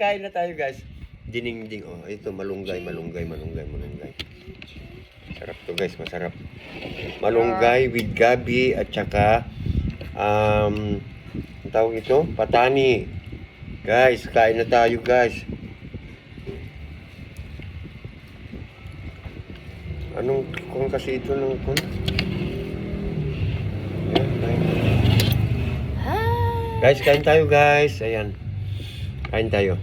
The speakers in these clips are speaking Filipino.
kain na tayo guys. Dininding. Oh, ito malunggay. Sarap to guys, masarap. Malunggay with gabi at saka ang tawag ito, patani. Guys, kain na tayo guys. Anong kung kasi ito ng kung? Ayan, kain. Guys, kain tayo guys. Ayan. Kain tayo.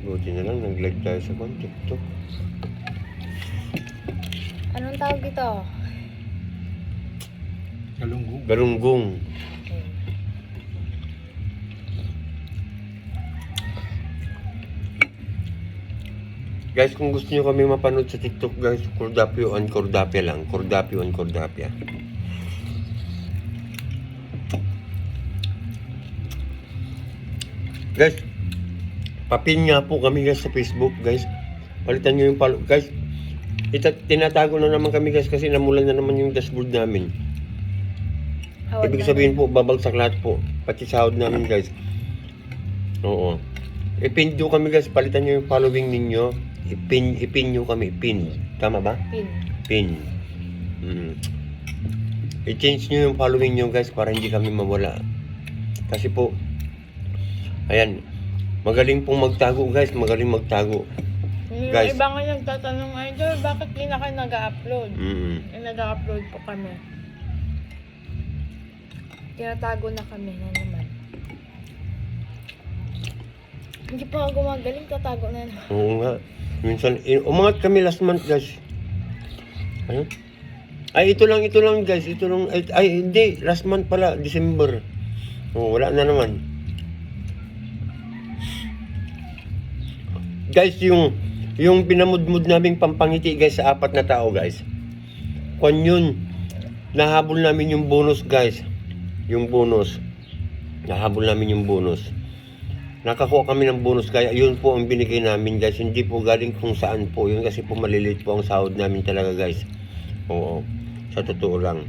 Buti na lang, nag-live tayo sa TikTok. Anong tawag dito? Galunggong. Guys, kung gusto nyo kami mapanood sa TikTok guys, Cordapio on Cordapia lang. Cordapio on Cordapia. Guys, papin nga po kami guys sa Facebook guys. Palitan nyo yung follow. Guys, tinatago na naman kami guys kasi namulan na naman yung dashboard namin. Ibig sabihin po, babagsak lahat po. Pati sahod namin guys. Oo. Ipin nyo kami guys, palitan nyo yung following ninyo. Ipin nyo kami, pin. Tama ba? Pin. I-change nyo yung following nyo guys para hindi kami mawala. Kasi po, ayan, magaling pong magtago guys, magaling magtago. Guys, iba nga nagtatanong, Idol, bakit di na kayo nag-upload? Nag-upload po kami. Tinatago na kami na naman. Hindi pa ako gumagaling, tatago na naman. Oo nga. Minsan, umangat kami last month guys. Ano? Ay, ito lang guys. Ito lang, ay, hindi. Last month pala, December. Oo, wala na naman. Guys, yung pinamudmud naming pampangiti guys sa 4 na tao guys. Kung yun, nahabol namin yung bonus guys. Yung bonus. Nahabol namin yung bonus. Nakakuha kami ng bonus kaya yun po ang binigay namin guys. Hindi po galing kung saan po. Yun kasi po maliliit po ang sahod namin talaga guys. Oo. Sa totoo lang.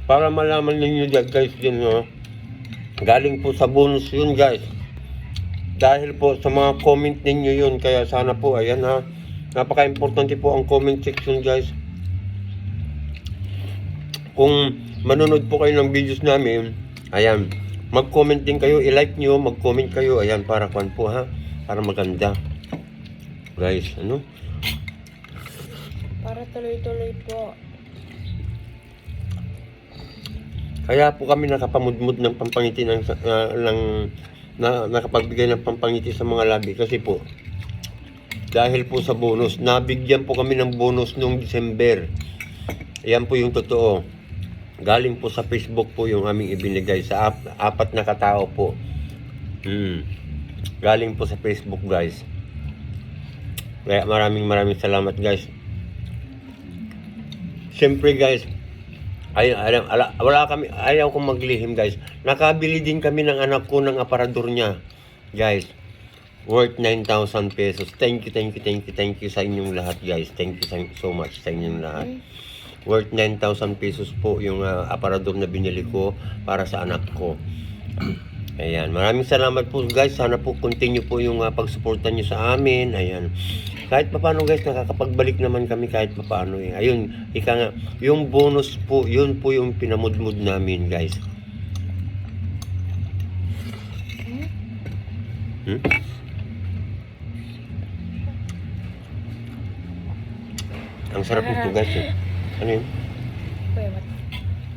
Para malaman ninyo guys din no. Galing po sa bonus yun guys. Dahil po sa mga comment ninyo yun. Kaya sana po ayan ha. Napaka-importante po ang comment section guys. Kung manonood po kayo ng videos namin, ayan, mag-comment din kayo, i-like nyo, mag-comment kayo, ayan, para kwan po ha, para maganda. Guys, ano? Para tuloy-tuloy po. Kaya po kami nakapamudmud ng pampangiti nakapagbigay ng pampangiti sa mga labi kasi po, dahil po sa bonus, nabigyan po kami ng bonus noong December. Ayan po yung totoo. Galing po sa Facebook po yung aming ibinigay sa 4 na katao po. Galing po sa Facebook guys. Kaya maraming salamat guys. Siyempre guys, ayaw kong maglihim guys. Nakabili din kami ng anak ko ng aparador niya. Guys, worth 9,000 pesos. Thank you sa inyong lahat guys. Thank you so much sa inyong lahat. Worth 9,000 pesos po yung aparador na binili ko para sa anak ko. Ayan, maraming salamat po guys. Sana po continue po yung pagsuporta nyo sa amin. Ayan, kahit paano guys, nakakapagbalik naman kami kahit paano eh. Ayun, ika nga, yung bonus po, yun po yung pinamudmud namin guys. Ang sarap nito guys eh. Ano yun?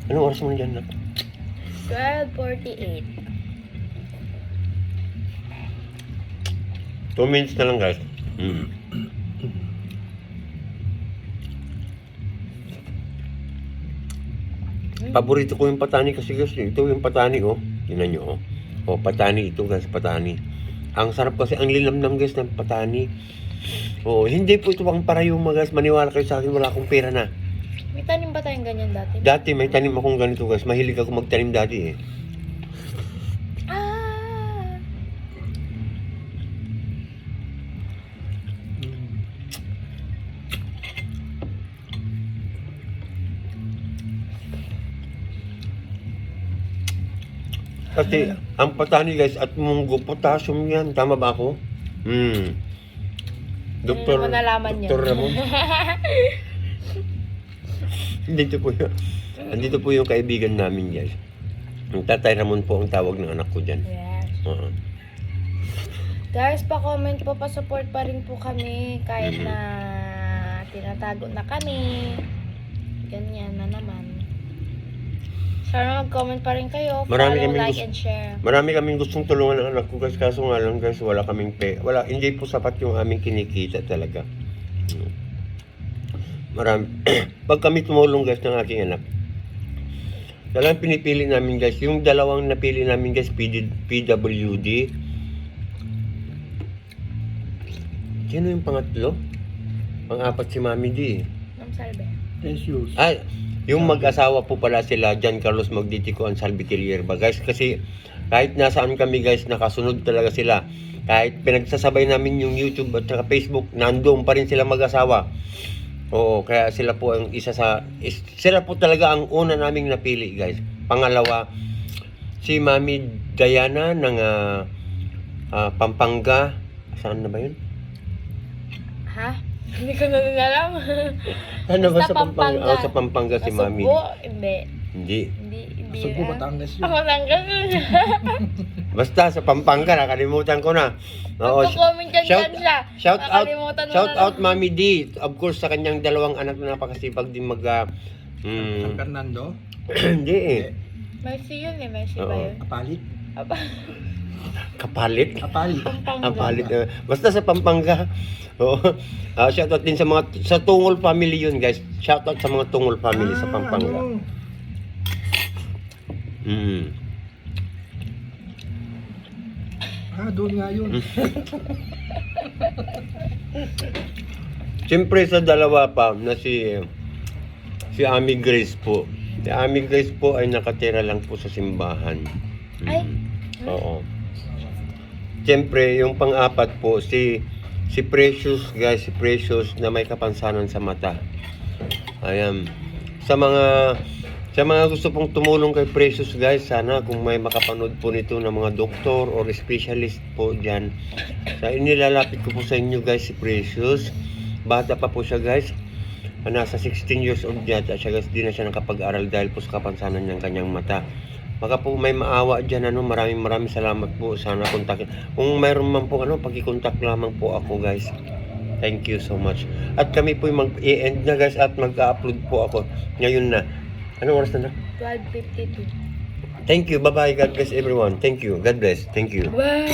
Anong oras mo na dyan na? 12:48. 2 minutes na lang guys. Paborito ko yung patani kasi guys. Ito yung patani oh. Tingnan nyo oh. Oh, patani ito guys, patani. Ang sarap kasi, ang linamnam guys ng patani. Oh, hindi po ito ang parayuma guys. Maniwala kayo sa akin, wala akong pera na. May tanim ba tayong ganyan dati? Dati may tanim akong ganito guys. Mahilig ako magtanim dati eh. Kasi ang patani guys at munggo, potassium yan. Tama ba ako? Doktor, Hindi mo nalaman Doktor yan. Ramon. Andito po yung kaibigan namin guys. Ang Tatay Ramon po ang tawag ng anak ko dyan. Yes. Oo. Guys, pa-comment po, pa-support pa rin po kami kahit na tinatago na kami. Ganyan na naman. Sana mag-comment pa rin kayo. Marami Follow, kaming like, gusto- and share. Marami kaming gustong tulungan ng anak ko guys, kaso nga lang guys, wala kaming wala, hindi po sapat yung aming kinikita talaga. Marami. Pag kami tumulong guys ng aking anak, talagang pinipili namin guys, yung dalawang napili namin guys, PWD. Sino yung pangatlo? Pang-apat si Mami D. Ang salbe. Jesus. Ay, yung mag-asawa po pala sila, John Carlos Magditico and Salvi Tillierba. Guys, kasi kahit nasaan kami guys, nakasunod talaga sila. Kahit pinagsasabay namin yung YouTube at saka Facebook, nandoon pa rin sila mag-asawa. Oo, kaya sila po ang isa sa... sila po talaga ang una naming napili guys. Pangalawa, si Mami Diana ng Pampanga. Saan na ba yun? Ha? Hindi ko na rin alam. Ano ba Basta sa Pampanga? Pampanga. Sa Pampanga si Mami. Masugbo? Hindi. Hindi. Hindi. Subo, Batangas yun. Ako lang Basta sa Pampanga, nakalimutan ko na. Oo, Magko-comment yan dyan siya. shout out, Nakalimutan mo shout na out Mami D. Of course, sa kanyang dalawang anak na napakasipag din San Fernando. hindi eh. Messi yun eh. Messi ba Oo. yun? Apalit. Apa? Kapalit. Apalit. Pampanga. Kapalit. Basta sa Pampanga. Oo. Shout out din sa mga, sa Tungol family yun guys. Shout out sa mga Tungol family sa Pampanga. Ano? Doon nga yun. Siyempre sa dalawa pa na si Ami Grace po. Si Ami Grace po ay nakatira lang po sa simbahan. Ay. Oo. Siyempre yung pang-apat po si Precious guys, si Precious na may kapansanan sa mata. Ayan. Sa mga gusto pong tumulong kay Precious guys, sana kung may makapanood po nito ng mga doktor or specialist po dyan, inilalapit ko po sa inyo guys si Precious. Bata pa po siya guys. Nasa 16 years old yata siya guys. Di na siya nakapag-aral dahil po sa kapansanan ng kanyang mata. Baka po may maawa dyan, maraming salamat po. Sana kontakin. Kung mayroon man po, pag-i-contact lamang po ako guys. Thank you so much. At kami po mag-i-end na guys at mag-upload po ako. Ngayon na. Anong oras na na? 12:52. Thank you. Bye-bye. God bless everyone. Thank you. God bless. Thank you. Bye!